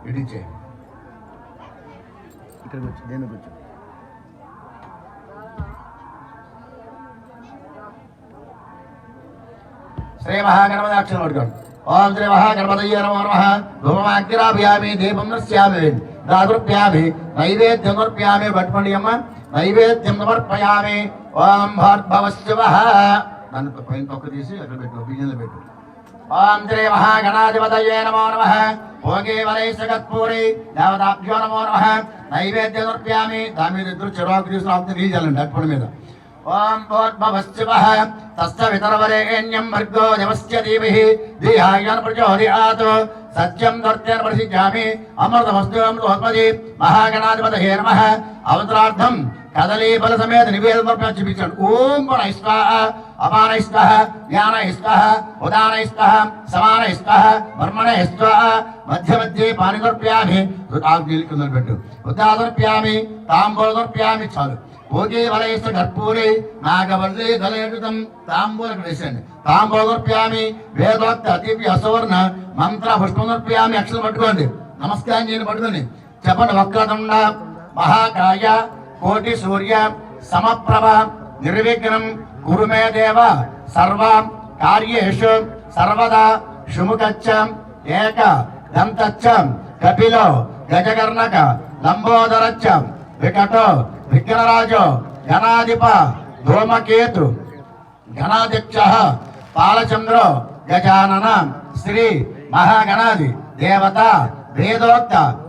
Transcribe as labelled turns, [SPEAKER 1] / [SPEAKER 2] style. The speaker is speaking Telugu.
[SPEAKER 1] ఇడిచే ఇక్కడికి వచ్చి దేనికి వచ్చి శ్రీ మహాగణపదాక్షరం పట్టుకోండి. ఓం శ్రీ మహాగణపతయ్య నమో నమః. ధూమమాగ్రాభ్యామి దీపం నశ్యామి దాదుర్భ్యామి నైవేద్యం సమర్ప్యామి. పట్టుకోండి అమ్మ. నైవేద్యం సమర్పయామి. ఓం భర్భవశివః. దాన్ని పైన తొక్క తీసి అక్కడ పెట్టు, బియ్యంలో పెట్టు. ఓం శ్రీ మహాగణాధిపతయే నమో నమః. భోగే వలై జగత్పూరి దేవతాభ్యో నమో నమః. నైవేద్యం సమర్ప్యామి. దాని మీద ఇద్దరు చెరుకు తీసుకుని నీళ్ళు చల్లండి అర్పణ మీద. ఓం భోర్భవశివః. తస్య వితరవరేణ్యం భర్గో దేవస్య ధీమహి ధియాయన ప్రచోదయాత్. సత్యం దర్శన ప్రసిద్ధ్యామి. అమృతమస్తు అమృతోత్పది. మహాగణాధిపతయే నమః. అవతరార్థం కదలీ బల సమేత నివేదన చూపించాడు. ఓం గుణైస్వాహ అపానైస్వాహ జ్ఞానైస్వాహ ఉదానైస్వాహ సమానైస్వాహ బ్రహ్మణైస్వాహ. మధ్య మధ్య పాని దర్ప్యామి. కింద పెట్టు. ఉదాదర్ప్యామి తాంబూలదర్ప్యామి. చాలు. భోగే వలయస్ස కర్పూరే నాగవల్లి దళయుతం. తాంబూలకు వేసండి. తాంబూలదర్ప్యామి. వేదోక్త దివ్య అసవర్ణ మంత్ర పుష్పదర్ప్యామి. అక్షరం పట్టుకోండి. నమస్కారం చేయండి. పట్టుకోండి. చెప్పండి. వక్రతుండ మహాకాయ కోటి సూర్య సమప్రభ నిర్విఘ్నం కురు మే దేవ సర్వ కార్యేషు సర్వదా శుముఖచ్చ ఏక దంతచ్చ కపిలో గజకర్ణక లంబోదరచ్చ వికటో విఘ్నరాజో గణాధిప ధూమకేతు గణాధ్యక్ష పాలచంద్రో గజానన శ్రీ మహాగణాది దేవత వేదోక్త